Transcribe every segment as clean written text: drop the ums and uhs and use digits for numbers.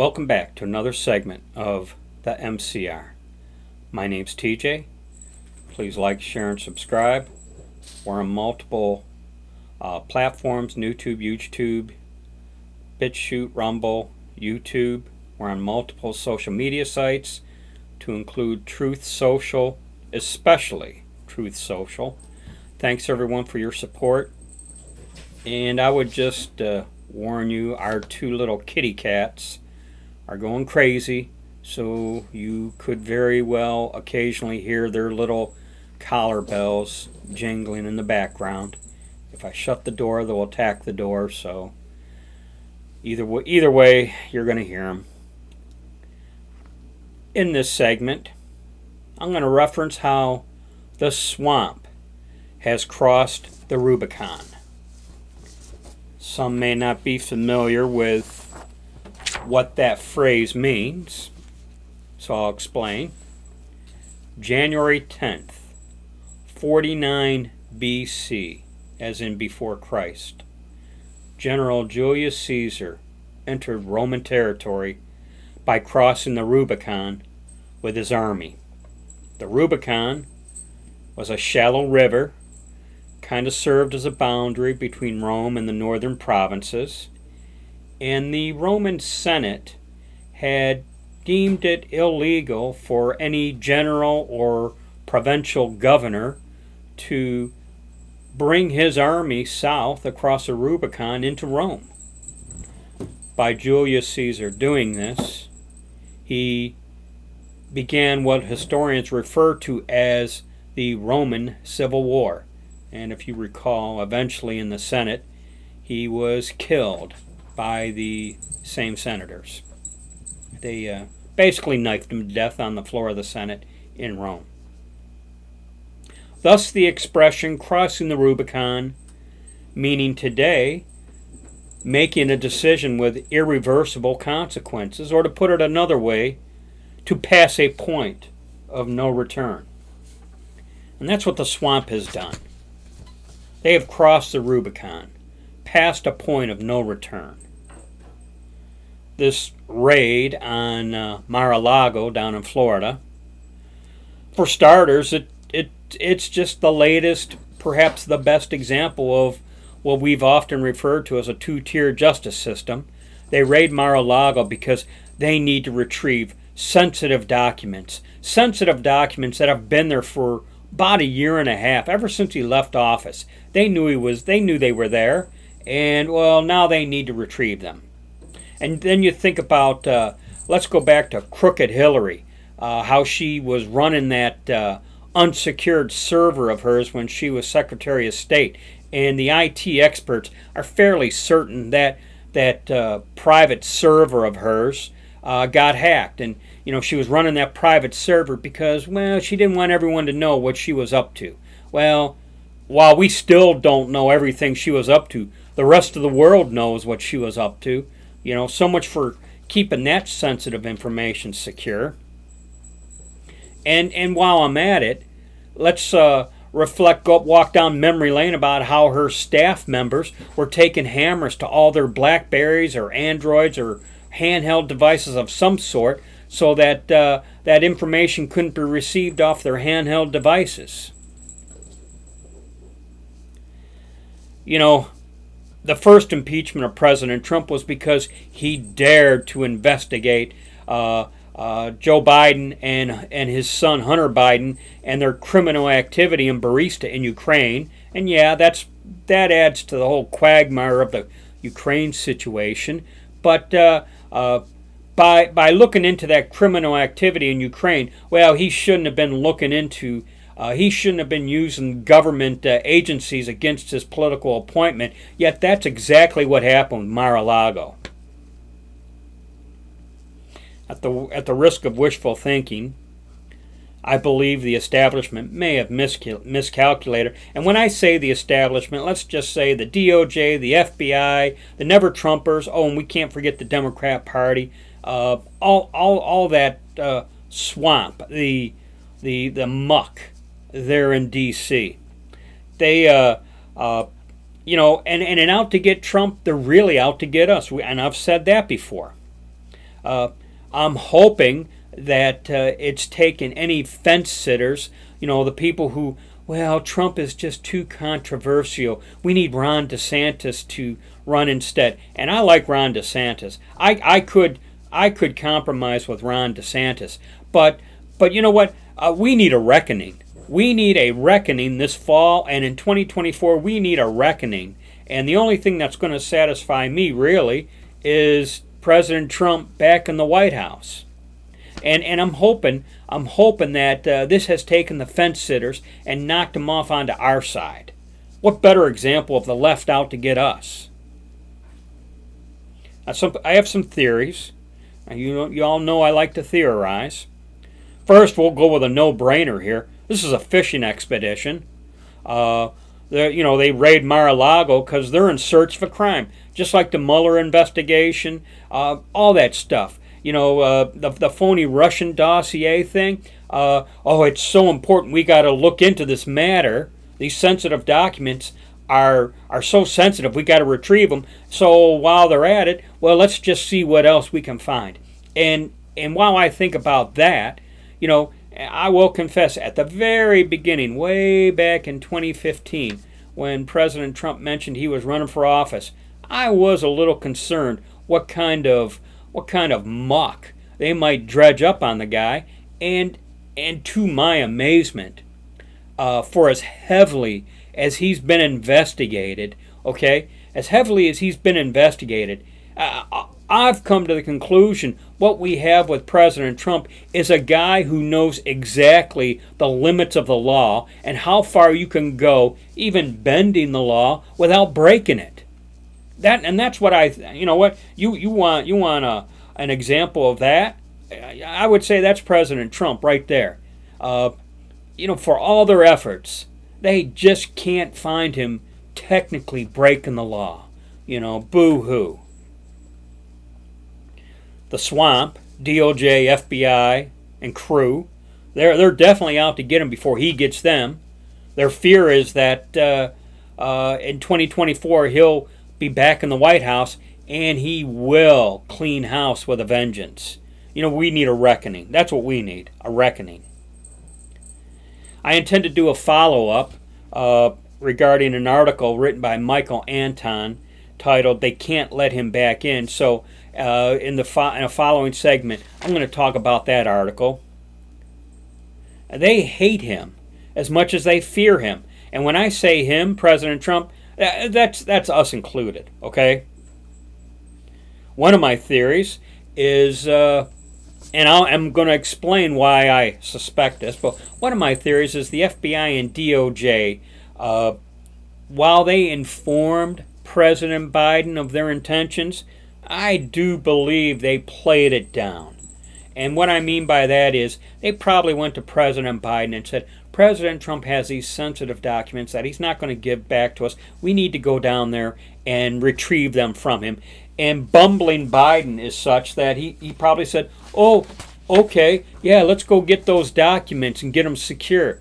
Welcome back to another segment of the MCR. My name's TJ. Please like, share, and subscribe. We're on multiple platforms: YouTube, BitChute, Rumble, YouTube. We're on multiple social media sites to include Truth Social, especially Truth Social. Thanks everyone for your support. And I would just warn you, our two little kitty cats are going crazy, so you could very well occasionally hear their little collar bells jingling in the background. If I shut the door, they'll attack the door, so either way, you're going to hear them. In this segment, I'm going to reference how the swamp has crossed the Rubicon. Some may not be familiar with what that phrase means, so I'll explain. January 10th, 49 BC, as in before Christ, General Julius Caesar entered Roman territory by crossing the Rubicon with his army. The Rubicon was a shallow river, kind of served as a boundary between Rome and the northern provinces, and the Roman Senate had deemed it illegal for any general or provincial governor to bring his army south across the Rubicon into Rome. By Julius Caesar doing this, he began what historians refer to as the Roman Civil War. And if you recall, eventually in the Senate, he was killed by the same senators. They basically knifed him to death on the floor of the Senate in Rome. Thus the expression crossing the Rubicon, meaning today making a decision with irreversible consequences, or to put it another way, to pass a point of no return. And that's what the swamp has done. They have crossed the Rubicon, past a point of no return. This raid on MarALago down in Florida, for starters, it's just the latest, perhaps the best example of what we've often referred to as a two-tier justice system. They raid MarALago because they need to retrieve sensitive documents that have been there for about a year and a half, ever since he left office. They knew they were there, and well, now they need to retrieve them. And then you think about, let's go back to Crooked Hillary, how she was running that unsecured server of hers when she was Secretary of State. And the IT experts are fairly certain that that private server of hers got hacked. And, you know, she was running that private server because, well, she didn't want everyone to know what she was up to. Well, while we still don't know everything she was up to, the rest of the world knows what she was up to. You know, so much for keeping that sensitive information secure. And while I'm at it, let's walk down memory lane about how her staff members were taking hammers to all their BlackBerries or Androids or handheld devices of some sort, so that that information couldn't be received off their handheld devices. You know, the first impeachment of President Trump was because he dared to investigate Joe Biden and his son Hunter Biden and their criminal activity in Burisma in Ukraine. And yeah, that adds to the whole quagmire of the Ukraine situation. But by looking into that criminal activity in Ukraine, well, he shouldn't have been looking into. He shouldn't have been using government agencies against his political appointment. Yet that's exactly what happened with MarALago. At the risk of wishful thinking, I believe the establishment may have miscalculated. And when I say the establishment, let's just say the DOJ, the FBI, the Never Trumpers. Oh, and we can't forget the Democrat Party. All that swamp, the muck there in D.C. They, you know, and out to get Trump, they're really out to get us. And I've said that before. I'm hoping that it's taken any fence sitters, the people who, well, Trump is just too controversial. We need Ron DeSantis to run instead. And I like Ron DeSantis. I could compromise with Ron DeSantis. But you know what? We need a reckoning. We need a reckoning this fall, and in 2024 we need a reckoning. And the only thing that's going to satisfy me really is President Trump back in the White House. And I'm hoping that this has taken the fence sitters and knocked them off onto our side. What better example of the left out to get us? I have some theories. You all know I like to theorize. First, we'll go with a no-brainer here. This is a fishing expedition. They raid MarALago because they're in search of a crime, just like the Mueller investigation, all that stuff. The phony Russian dossier thing. It's so important. We got to look into this matter. These sensitive documents are so sensitive. We got to retrieve them. So while they're at it, well, let's just see what else we can find. And while I think about that, I will confess, at the very beginning, way back in 2015, when President Trump mentioned he was running for office, I was a little concerned what kind of muck they might dredge up on the guy. And to my amazement, for as heavily as he's been investigated, I've come to the conclusion what we have with President Trump is a guy who knows exactly the limits of the law and how far you can go, even bending the law without breaking it. That's what you want an example of that. I would say that's President Trump right there. For all their efforts, they just can't find him technically breaking the law. Boo-hoo. The swamp, DOJ, FBI, and crew, they're definitely out to get him before he gets them. Their fear is that in 2024 he'll be back in the White House and he will clean house with a vengeance. We need a reckoning. That's what we need, a reckoning. I intend to do a follow-up regarding an article written by Michael Anton titled "They Can't Let Him Back In." So in a following segment, I'm going to talk about that article. They hate him as much as they fear him. And when I say him, President Trump, that's us included, okay? One of my theories is, I'm going to explain why I suspect this, but one of my theories is the FBI and DOJ, while they informed President Biden of their intentions, I do believe they played it down. And what I mean by that is they probably went to President Biden and said, President Trump has these sensitive documents that he's not going to give back to us. We need to go down there and retrieve them from him. And bumbling Biden is such that he probably said, oh, okay, yeah, let's go get those documents and get them secure.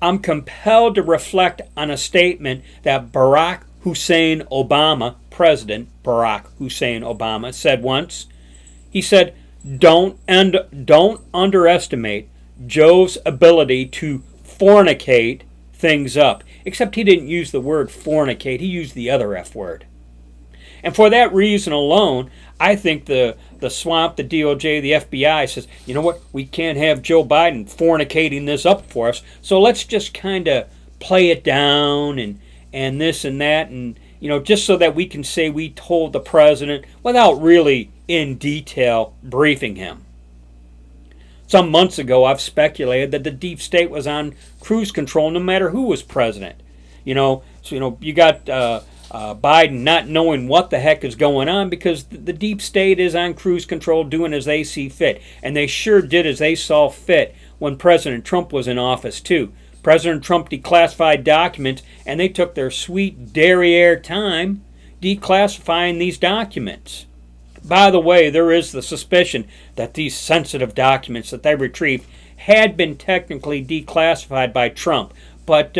I'm compelled to reflect on a statement that Barack Hussein Obama, President Barack Hussein Obama, said once. He said, don't underestimate Joe's ability to fornicate things up. Except he didn't use the word fornicate. He used the other F word. And for that reason alone, I think the swamp, the DOJ, the FBI says, you know what, we can't have Joe Biden fornicating this up for us, so let's just kind of play it down and this and that, and just so that we can say we told the president without really in detail briefing him. Some months ago, I've speculated that the deep state was on cruise control no matter who was president. You got Biden not knowing what the heck is going on because the deep state is on cruise control doing as they see fit. And they sure did as they saw fit when President Trump was in office, too. President Trump declassified documents, and they took their sweet derriere time declassifying these documents. By the way, there is the suspicion that these sensitive documents that they retrieved had been technically declassified by Trump. But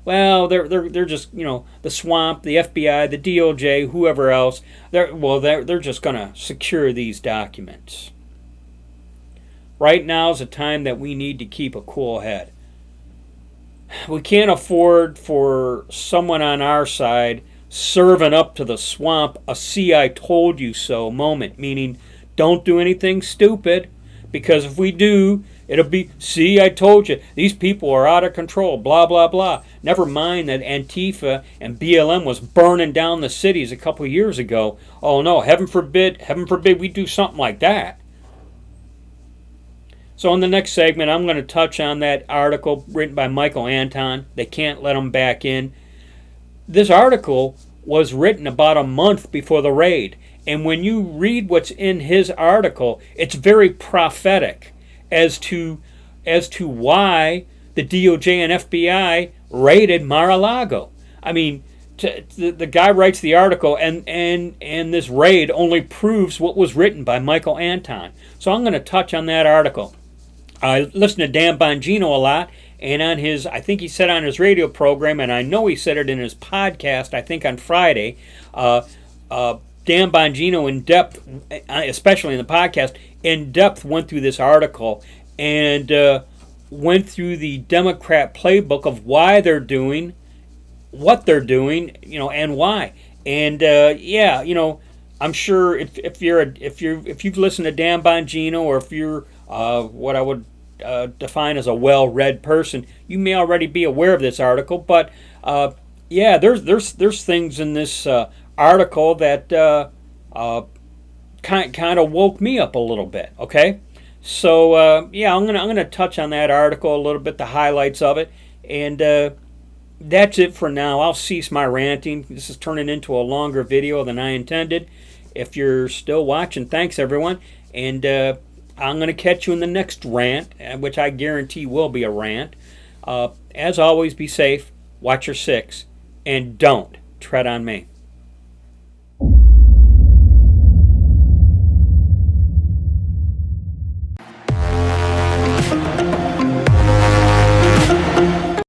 they're just, the swamp, the FBI, the DOJ, whoever else. They're just going to secure these documents. Right now is a time that we need to keep a cool head. We can't afford for someone on our side serving up to the swamp a "see I told you so" moment, meaning don't do anything stupid, because if we do, it'll be "see I told you, these people are out of control, blah blah blah." Never mind that Antifa and BLM was burning down the cities a couple of years ago. Oh no, heaven forbid we do something like that. So in the next segment, I'm going to touch on that article written by Michael Anton. They can't let him back in. This article was written about a month before the raid. And when you read what's in his article, it's very prophetic as to why the DOJ and FBI raided MarALago. I mean, the guy writes the article, and this raid only proves what was written by Michael Anton. So I'm going to touch on that article. I listen to Dan Bongino a lot, and on his, I think he said on his radio program, and I know he said it in his podcast, I think on Friday, Dan Bongino in depth, especially in the podcast, in depth went through this article and went through the Democrat playbook of why they're doing what they're doing, and why. And I'm sure if you've listened to Dan Bongino, or if you're what I would define as a well-read person, you may already be aware of this article. But there's things in this article that kind of woke me up a little bit. Okay, so I'm gonna touch on that article a little bit, the highlights of it, and that's it for now. I'll cease my ranting. This is turning into a longer video than I intended. If you're still watching, thanks everyone, and I'm going to catch you in the next rant, which I guarantee will be a rant. As always, be safe, watch your six, and don't tread on me.